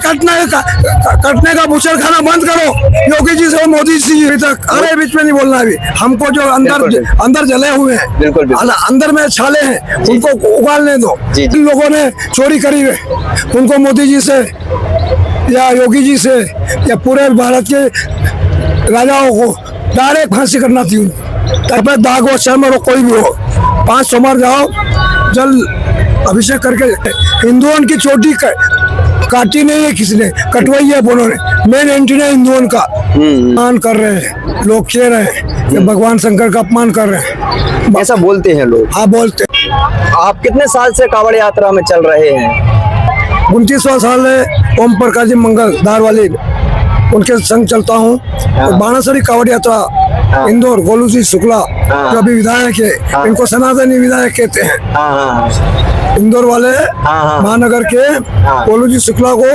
कटने का बुशर खाना बंद करो योगी जी से और मोदी जी अभी तक। अरे बीच में नहीं बोलना अभी। हमको जो अंदर जले हुए हैं, बिल्कुल अंदर में छाले हैं, उनको उगालने दो। जिन लोगों ने चोरी करी है उनको मोदी जी से या योगी जी से या पूरे भारत के राजाओं को डायरेक्ट फांसी करना थी। तब दाग हो शर्म हो कोई भी हो, 5 सोमवार जाओ, जल अभिषेक करके। हिंदुओं की चोटी काटी नहीं है किसी ने, कटवाई है उन्होंने। मेन एंटीना हिंदुओं का अपमान कर रहे हैं लोग, कह रहे हैं कि भगवान शंकर का अपमान कर रहे हैं, ऐसा बोलते हैं लोग। हाँ बोलते। आप कितने साल से कांवड़ यात्रा में चल रहे हैं? 29वां साल है। ओम प्रकाश जी मंगल धार वाले उनके संग चलता हूँ। और बाणासुरी कांवड़ यात्रा इंदौर, गोलू जी शुक्ला जो अभी विधायक है, इनको सनातनी विधायक कहते हैं। इंदौर वाले महानगर के गोलू जी शुक्ला को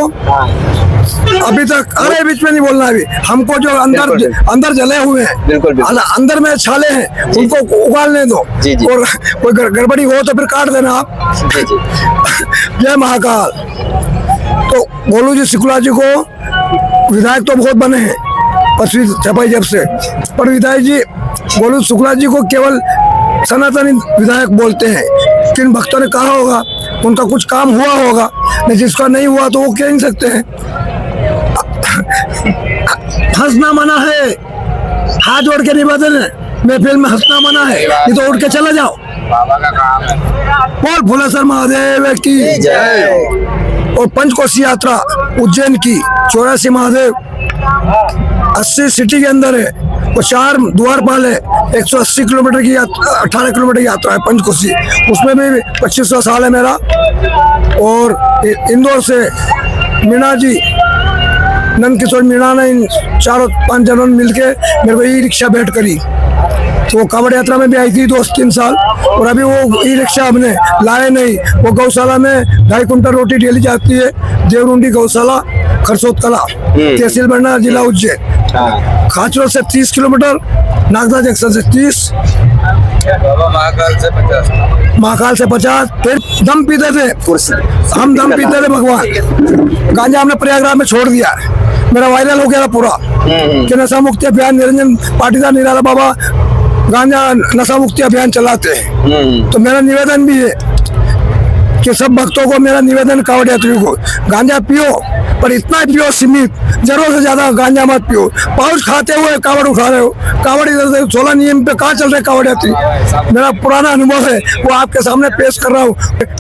अभी तक। अरे बीच में नहीं बोलना अभी। हमको जो अंदर जले हुए हैं, अंदर में छाले हैं, उनको उगालने दो। और कोई गड़बड़ी हो तो फिर काट देना आप। जय महाकाल। तो गोलू जी शुक्ला जी को विधायक तो बहुत बने हैं 5वीं छपाई जब से, पर विधायक जी गोलू शुक्ला जी को केवल सनातनी विधायक बोलते हैं। किन भक्तों ने कहा होगा उनका कुछ काम हुआ होगा, नहीं जिसका नहीं हुआ तो वो कह नहीं सकते हैं। हंसना मना है, हाथ जोड़ के निवेदन है, महफिल में हंसना मना है, ये तो उठ के चले जाओ। बोल भोलेश्वर महादेव की जय। और पंचकोशी यात्रा उज्जैन की 84 महादेव 80 सिटी के अंदर है, वो 4 द्वारपाल है। 180 किलोमीटर की 18 किलोमीटर की यात्रा है पंचकोशी, उसमें भी 25वां साल है मेरा। और इंदौर से मीणा जी, नंद किशोर मीणा ने, इन 4-5 जनों ने मिलके मेरे को ई रिक्शा भेंट करी। तो वो कांवड़ यात्रा में भी आई थी 2-3 साल। और अभी वो ई रिक्शा हमने लाए नहीं। वो गौशाला में 2.5 कुंटल रोटी डेली जाती है, देवरुंडी गौशाला, खरसोत कला, तहसील बरना, जिला उज्जैन। खाचरो से 30 किलोमीटर, नागदा जंक्शन से 30, महाकाल से 50। फिर दम पीते थे, हम दम पीते थे भगवान। गांजा हमने प्रयागराज में छोड़ दिया, मेरा वायरल हो गया पूरा कि नशा मुक्ति अभियान, निरंजन पाटीदार निराला बाबा गांजा नशा मुक्ति अभियान चलाते हैं। तो मेरा निवेदन भी है कि सब भक्तों को मेरा निवेदन, कांवड़ यात्रियों को, गांजा पियो पर इतना पियो सीमित, जरूरत से ज्यादा गांजा मत पियो। पाउच खाते हुए कांवड़ उठा रहे हो, कांवड़ इधर से 16 नियम पे कहाँ चल रहे कांवड़ यात्री। मेरा पुराना अनुभव है, वो आपके सामने पेश कर रहा हूँ।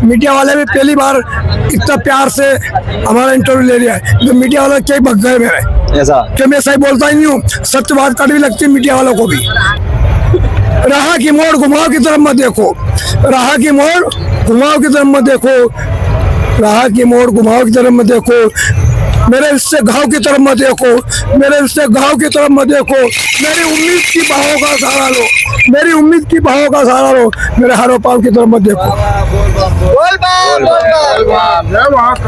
मीडिया वाले भी पहली बार इतना प्यार से हमारा इंटरव्यू ले लिया है, तो मीडिया वाले क्या भग गए मेरे, ऐसा कि मैं सही बोलता ही नहीं हूँ। सत्यवाद कड़वी लगती है मीडिया वालों को भी। राह की मोड़ घुमाओ की तरफ मत देखो, राह की मोड़ घुमाओ की तरफ मत देखो, राह की मोड़ घुमाओ की तरफ मत देखो, मेरे इससे घाव की तरफ मत देखो, मेरे इससे घाव की तरफ मत देखो। मेरी उम्मीद की बहाव का सहारा लो, मेरी उम्मीद की बहाव का सहारा लो, मेरे हारो पाव की तरफ मत देखो।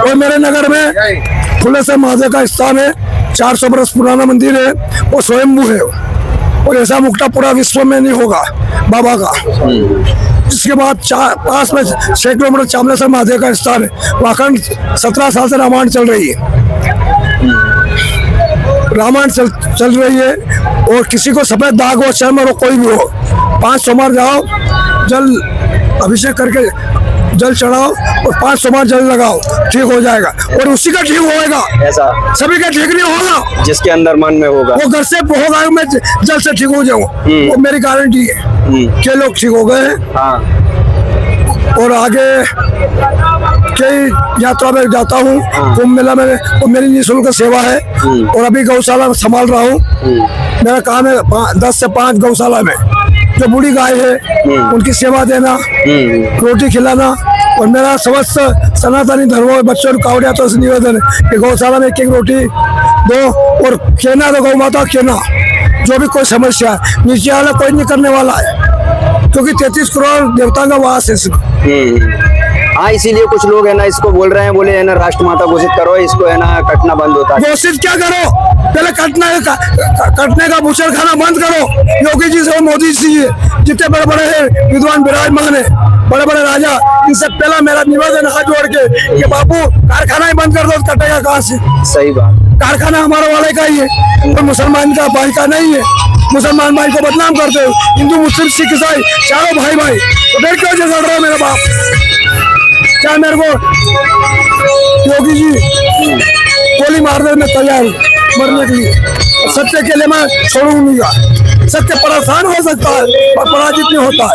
और मेरे नगर में फुलेश्वर महादेव का स्थान है, 400 बरस पुराना मंदिर है, वो स्वयंभू है। और ऐसा मुक्ता पूरा विश्व में नहीं होगा बाबा का। जिसके बाद पास में 6 किलोमीटर चामलेश्वर महादेव का स्थान है, वहाँ 17 साल से रामायण चल रही है, रामायण चल रही है। और किसी को सफेद दाग हो, शर्म हो, कोई भी हो, 5 सोमवार जाओ, जल अभिषेक करके जल चढ़ाओ और 5 सोमवार जल लगाओ, ठीक हो जाएगा। और उसी का ठीक होएगा, ऐसा सभी का ठीक नहीं होगा, जिसके अंदर मन में होगा वो घर से होगा। मैं जल से ठीक हो जाऊँ, वो मेरी गारंटी है। के लोग ठीक हो गए हैं। और आगे कई यात्रा में जाता हूँ, कुंभ मेला में, और मेरी निःशुल्क सेवा है। और अभी गौशाला संभाल रहा हूँ, मेरा काम है 10 से 5 गौशाला में जो बूढ़ी गाय है उनकी सेवा देना, रोटी खिलाना। और मेरा समस्त सनातनी धर्मों बच्चों को कांवड़ यात्रा से निवेदन है कि गौशाला में 1 रोटी दो, और कहना तो गौ माता कहना, जो भी कोई समस्या है नीचे वाला कोई नहीं करने वाला है, क्योंकि 33 करोड़ देवता का वास है। हाँ, इसीलिए कुछ लोग है ना इसको बोल रहे हैं, बोले है ना राष्ट्रमाता घोषित करो, इसको है ना कटना बंद होता है। घोषित क्या करो, पहले कटने का बुशर खाना बंद करो योगी जी से और मोदी जी, जितने बड़े बड़े हैं विद्वान विराजमान है। बड़े बड़े राजा, इनसे पहला मेरा निवेदन हाथ जोड़ के कि बापू कारखाना ही बंद कर दो, कटेगा कहाँ से? सही बात। कारखाना हमारे वाले का ही है, कोई मुसलमान का भाई का नहीं है। मुसलमान भाई को बदनाम करते हो, हिंदू मुस्लिम सिख ईसाई चारों भाई भाई, तो फिर क्यों झगड़ रहे हो मेरे बाप? क्या मेरे को योगी जी गोली मार दे, मैं तैयार हूँ मरने के लिए। सत्य के लिए मैं छोड़ूंगा। सत्य परेशान हो सकता है पर पराजित नहीं होता है।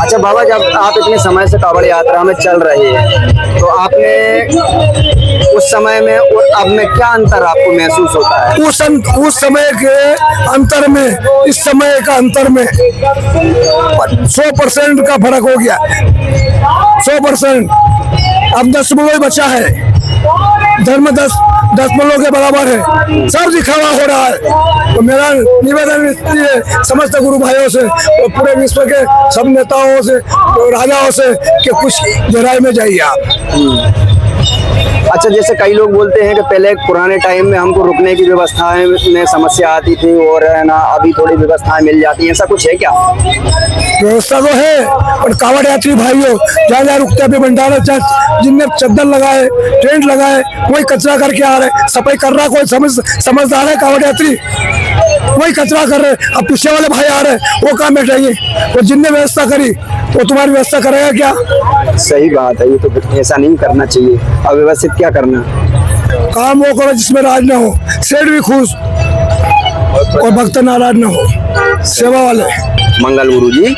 अच्छा बाबा, जब आप इतने समय से कावड़ यात्रा में चल रहे हैं तो आपने उस समय में और अब में क्या अंतर आपको महसूस होता है? उस समय के अंतर में इस समय का अंतर में 100% का फर्क हो गया। 100%। अब 10 ही बचा है। धर्म 10 के बराबर है। सब दिखावा हो रहा है। तो मेरा निवेदन इसलिए समस्त गुरु भाइयों से और पूरे विश्व के सब नेताओं से और राजाओं से कि कुछ गहराई में जाइए आप। अच्छा, जैसे कई लोग बोलते हैं कि पहले पुराने टाइम में हमको रुकने की व्यवस्थाएं में समस्या आती थी और है ना अभी थोड़ी व्यवस्थाएं मिल जाती हैं, ऐसा कुछ है क्या? व्यवस्था तो है, और कावड़ यात्री भाइयों जहाँ जहाँ रुकते हैं भंडारा जिनने चद्दर लगाए, टेंट लगाए, वही कचरा करके आ रहे। सफाई कर रहा कोई समझदार है कावड़ यात्री? वही कचरा कर रहे। अब पीछे वाले भाई आ रहे, वो कहाँ बैठेंगे? और जिनने व्यवस्था करी वो तुम्हारी व्यवस्था करेगा क्या? सही बात है, ये तो ऐसा नहीं करना चाहिए। अव्यवस्थित क्या करना? काम वो करो जिसमें राज ना हो, सेठ भी खुश और भक्त नाराज ना हो, सेवा वाले। मंगल गुरु जी,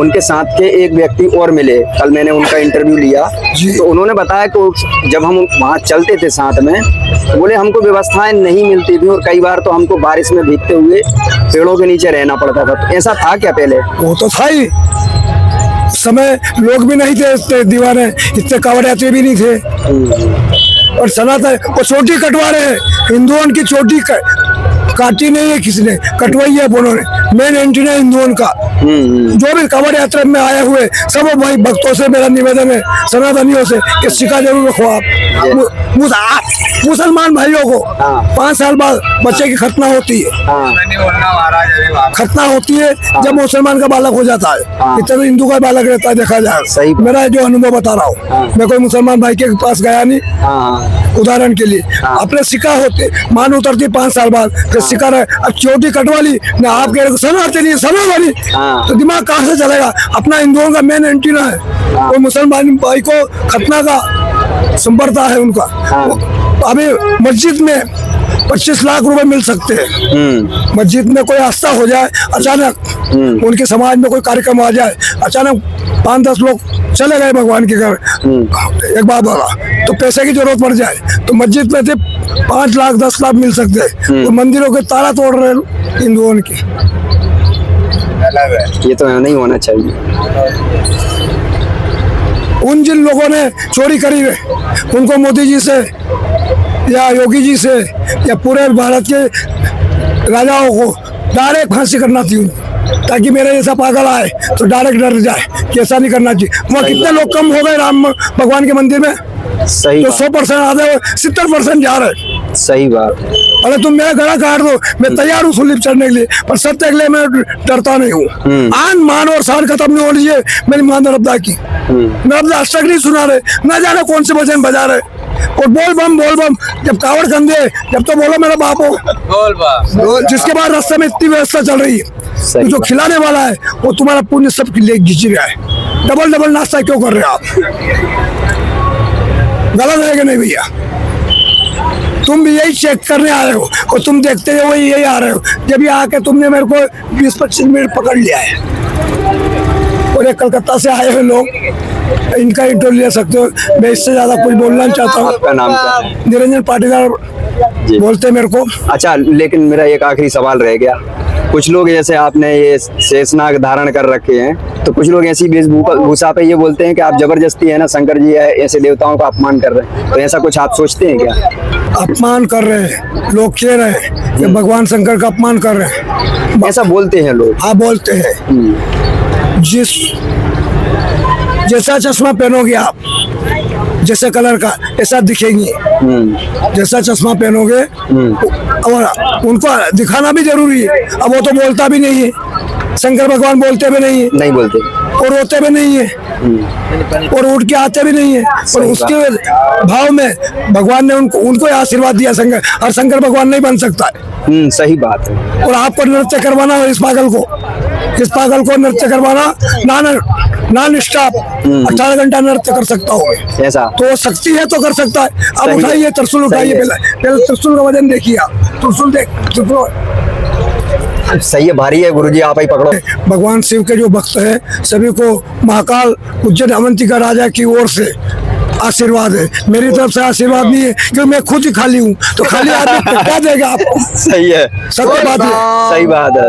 उनके साथ के एक व्यक्ति और मिले, कल मैंने उनका इंटरव्यू लिया तो उन्होंने बताया कि जब हम वहाँ चलते थे साथ में, बोले हमको व्यवस्थाएं नहीं मिलती थी और कई बार तो हमको बारिश में भीगते हुए पेड़ों के नीचे रहना पड़ता था। तो ऐसा था क्या पहले? वो तो था ही। समय लोग भी नहीं थे इतने दीवाने, इतने कावड़ यात्री भी नहीं थे। और सनातन वो चोटी कटवा रहे हैं, हिंदुओं की चोटी काटी नहीं है किसने, कटवाई है उन्होंने। मेन एंटीना हिंदुओं का। जो भी कावड़ यात्रा में आए हुए सब भाई भक्तों से मेरा निवेदन है, सनातनियों से कि सिक्का जरूर रखो आप। मुसलमान भाइयों को 5 साल बाद बच्चे की खतना होती है। खतना होती है जब मुसलमान का बालक हो जाता है। इतना तो हिंदू का बालक रहता है, देखा जाए। मेरा जो अनुभव बता रहा हूँ, मैं कोई मुसलमान भाई के पास गया नहीं। उदाहरण के लिए अपने सिक्का होते मान उतरती 5 साल बाद, फिर सिक्का रहे। अब चोटी कटवा ली ना, आपके सनाते नहीं सना वाली, तो दिमाग कहाँ से चलेगा? अपना हिंदुओं का मेन एंटीना है। कोई मुसलमान भाई को खतना का संपर्ता है उनका। अभी मस्जिद में 25 लाख रुपए मिल सकते हैं। मस्जिद में कोई आस्था हो जाए अचानक, उनके समाज में कोई कार्यक्रम आ जाए, अचानक 5-10 लोग चले गए भगवान के घर, एक बात बोला, तो पैसे की जरूरत पड़ जाए तो मस्जिद में से 5 लाख 10 लाख मिल सकते हैं। तो मंदिरों के ताला तोड़ रहे हिंदुओं के। ये तो नहीं होना चाहिए। उन जिन लोगों ने चोरी करी है उनको मोदी जी से या योगी जी से या पूरे भारत के राजाओं को डायरेक्ट फांसी करना थी, ताकि मेरे जैसा पागल आए तो डायरेक्ट डर जाए कि ऐसा नहीं करना चाहिए। वहाँ कितने लोग कम हो गए राम भगवान के मंदिर में? सही तो 100% आधे 70% जा रहे। सही बात। अरे तुम मेरा गला काट दो, मैं तैयार हूँ सुलिप चढ़ने के लिए, पर सत्य के लिए मैं डरता नहीं हूँ। आन मान और शान खत्म नहीं होनी चाहिए मेरी मां नर्मदा की। नर्मदा आज तक नहीं सुना रहे, न जाने कौन से भजन बजा रहे। और बोल बम जब कावड़ कंधे, जब तो बोलो मेरा बाप हो, बोल बम। जिसके बाद रास्ते में इतनी व्यवस्था चल रही है, तो जो खिलाने वाला है वो तुम्हारा पुण्य सब ले घिंच रहा है। डबल नाश्ता क्यों कर रहे हो आप? गलत है कि नहीं भैया? तुम भी यही चेक करने आए हो और तुम देखते हो वही यही आ रहे हो। जब ये आके तुमने मेरे को 20-25 मिनट पकड़ लिया है, और ये कलकत्ता से आए हुए लोग, इनका इंटरव्यू ले सकते हो। मैं इससे ज्यादा कुछ बोलना नहीं चाहता हूँ। आपका नाम क्या है? निरंजन पाटीदार बोलते मेरे को। अच्छा, लेकिन मेरा एक आखिरी सवाल रह गया। कुछ लोग जैसे आपने ये शेषनाग धारण कर रखे हैं, तो कुछ लोग ऐसी वेशभूषा पे ये बोलते हैं कि आप जबरदस्ती है ना शंकर जी है ऐसे देवताओं का अपमान कर रहे हैं, तो ऐसा कुछ आप सोचते हैं क्या? अपमान कर रहे हैं लोग, कह रहे हैं कि भगवान शंकर का अपमान कर रहे हैं, ऐसा बोलते हैं लोग। हाँ बोलते हैं। जैसा चश्मा पहनोगे आप, जैसे कलर का ऐसा दिखेंगे। जैसा चश्मा पहनोगे और उनको दिखाना भी जरूरी है। अब वो तो बोलता भी नहीं है, शंकर भगवान बोलते भी नहीं है। नहीं बोलते। और रोते भी नहीं है और उठ के आते भी नहीं है, और उसके भाव में भगवान ने उनको ही आशीर्वाद दिया। शंकर और शंकर भगवान नहीं बन सकता है। सही बात है। और आपको नृत्य करवाना है इस पागल को नृत्य करवाना, नॉन स्टॉप 18 घंटा नृत्य कर सकता हो ऐसा तो शक्ति है तो कर सकता है। अब सही है। उठाइए त्रिशूल, उठाइए सही है। पहले त्रिशूल का वजन देखिए आप, त्रिशूल सही है, भारी है गुरुजी, आप ही पकड़ो। भगवान शिव के जो भक्त हैं सभी को महाकाल उज्जैन अवंतिका राजा की ओर से आशीर्वाद है। मेरी तरफ से आशीर्वाद नहीं है क्योंकि मैं खुद ही खाली हूँ, तो खाली आदमी क्या देगा आपको। सही है, सत्य बात है। सही बात है।